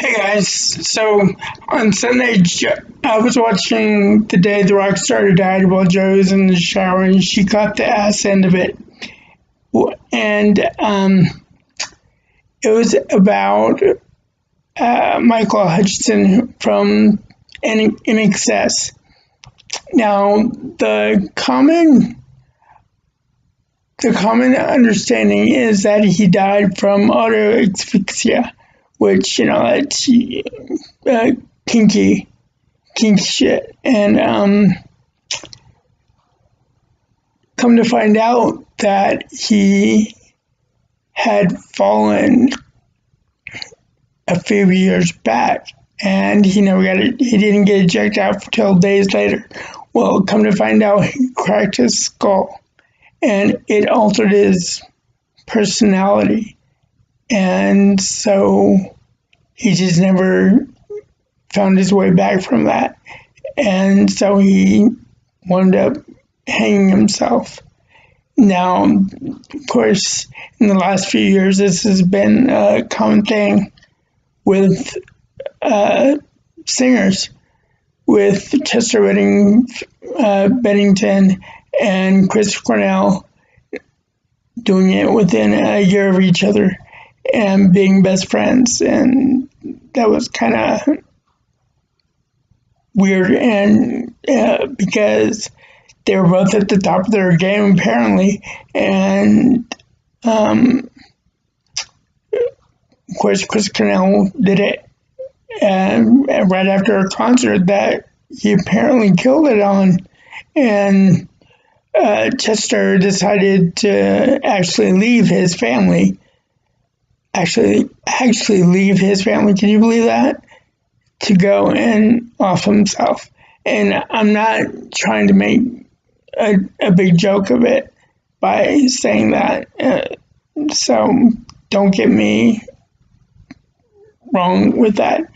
Hey guys, so on Sunday, I was watching The Day the Rockstar Died while Joe was in the shower and she caught the ass end of it. And it was about Michael Hutchinson from NXS. Now, the common understanding is that he died from auto asphyxia, which, that's kinky shit. And come to find out that he had fallen a few years back and he didn't get checked out until days later. Well, come to find out, he cracked his skull and it altered his personality. And so he just never found his way back from that. And so he wound up hanging himself. Now, of course, in the last few years, this has been a common thing with singers, with Chester Bennington and Chris Cornell doing it within a year of each other and being best friends. And that was kind of weird, and because they were both at the top of their game apparently, and of course Chris Cornell did it right after a concert that he apparently killed it on, and Chester decided to actually leave his family. Actually leave his family. Can you believe that? To go and off himself. And I'm not trying to make a big joke of it by saying that. So don't get me wrong with that.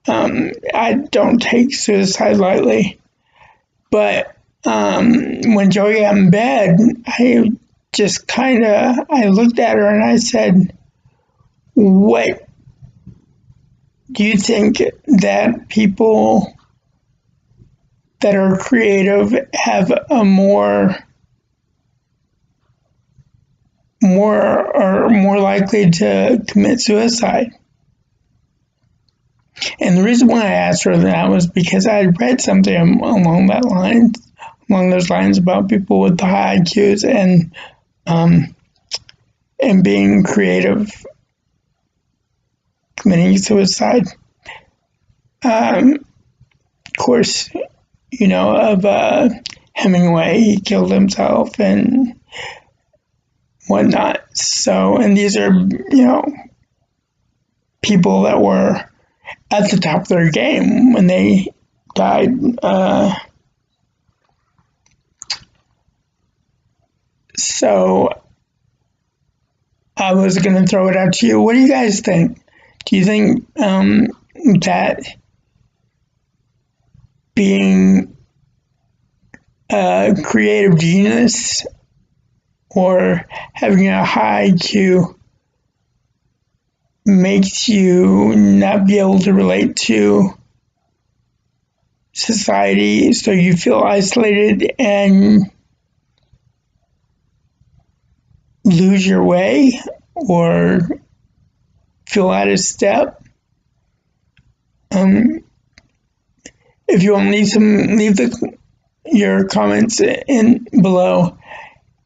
I don't take suicide lightly. But when Joey got in bed, I looked at her and I said, what do you think that people that are creative have a more likely to commit suicide? And the reason why I asked her that was because I read something along those lines about people with the high IQs and being creative committing suicide. Of course, of Hemingway, he killed himself and whatnot. So, and these are, people that were at the top of their game when they died. So I was going to throw it out to you. What do you guys think? Do you think that being a creative genius or having a high IQ makes you not be able to relate to society, so you feel isolated and lose your way or feel out of step? If you want to leave your comments in below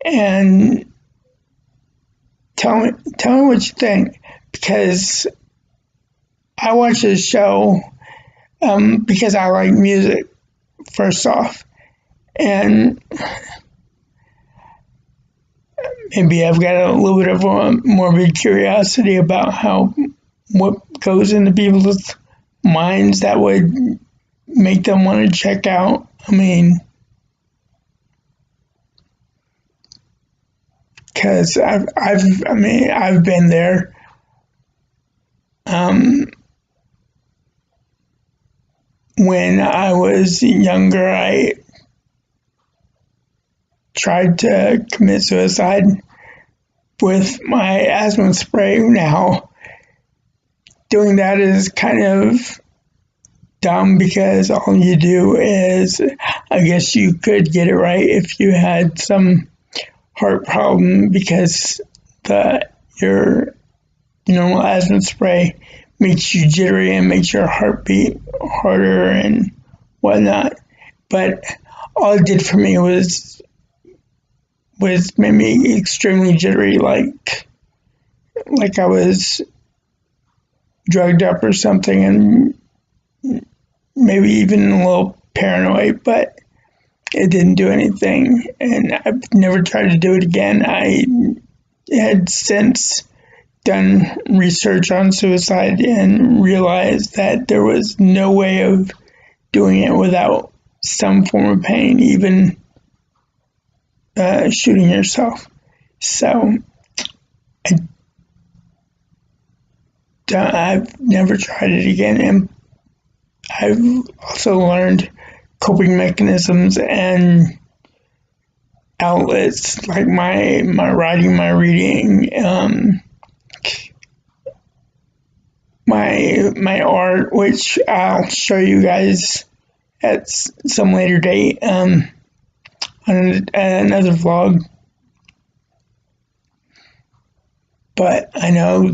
and tell me what you think, because I watch this show because I like music, first off, and maybe I've got a little bit of a morbid curiosity about what goes into people's minds that would make them want to check out. Because I've been there. When I was younger, I tried to commit suicide with my asthma spray. Now, doing that is kind of dumb because all you do is, I guess you could get it right if you had some heart problem because your normal asthma spray makes you jittery and makes your heart beat harder and whatnot. But all it did for me was made me extremely jittery, like I was drugged up or something, and maybe even a little paranoid, but it didn't do anything. And I've never tried to do it again. I had since done research on suicide and realized that there was no way of doing it without some form of pain, even shooting yourself. So I've never tried it again, and I've also learned coping mechanisms and outlets like my writing, my reading, my art, which I'll show you guys at some later date on another vlog. But I know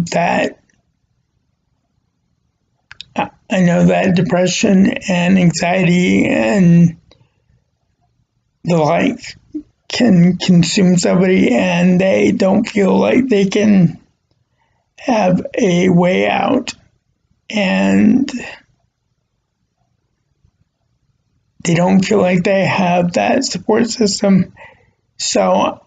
that depression and anxiety and the like can consume somebody, and they don't feel like they can have a way out, and they don't feel like they have that support system. So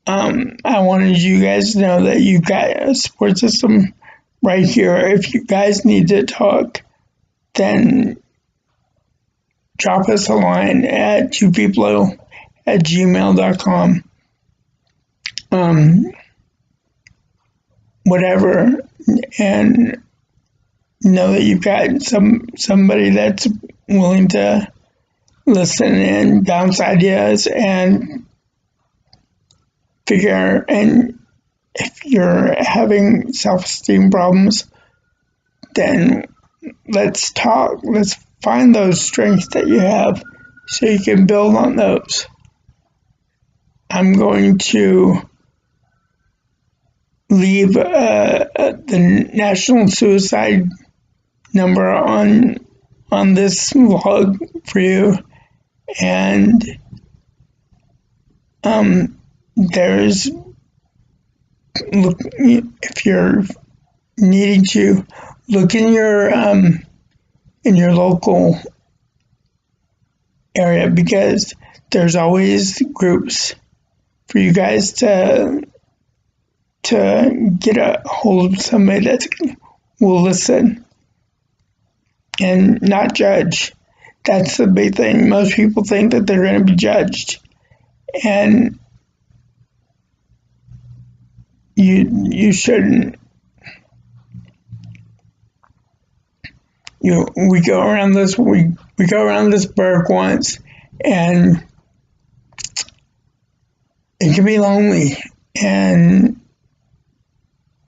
I wanted you guys to know that you've got a support system right here. If you guys need to talk, then drop us a line at twopeoplo@gmail.com. Whatever, and know that you've got somebody that's willing to listen and bounce ideas and figure. And if you're having self-esteem problems, then let's talk. Let's find those strengths that you have so you can build on those. I'm going to leave the national suicide number on this vlog for you, and there's, look, if you're needing to look in your local area, because there's always groups for you guys to get a hold of somebody that will listen and not judge. That's the big thing. Most people think that they're going to be judged, and you shouldn't. We go around this burg once, and it can be lonely, and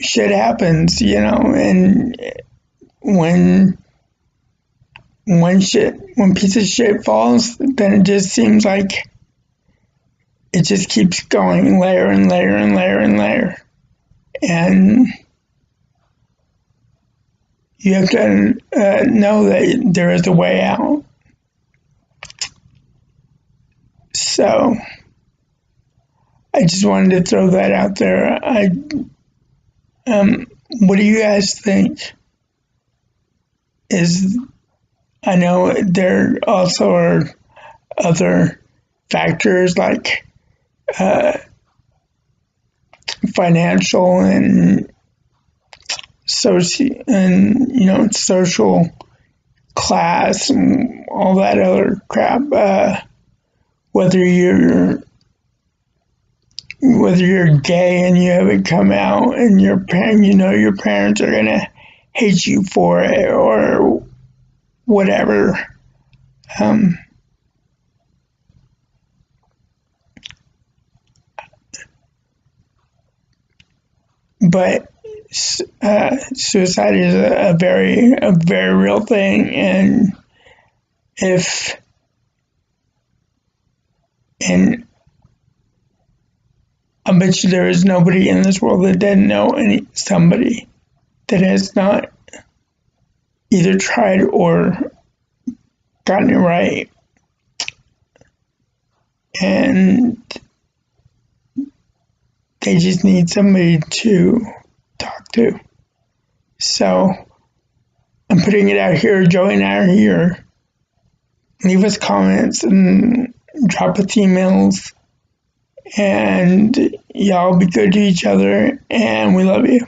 shit happens, and when piece of shit falls, then it just seems like it just keeps going layer and layer and layer and layer. And you have to know that there is a way out. So I just wanted to throw that out there. What do you guys think? I know there also are other factors like financial and social class and all that other crap. Whether you're gay and you haven't come out, and your parents are gonna hate you for it, or whatever. But suicide is a very real thing, and if and I bet you there is nobody in this world that doesn't know somebody that has not either tried or gotten it right, and they just need somebody to talk to. So I'm putting it out here. Joey and I are here. Leave us comments and drop us emails. And y'all be good to each other. And we love you.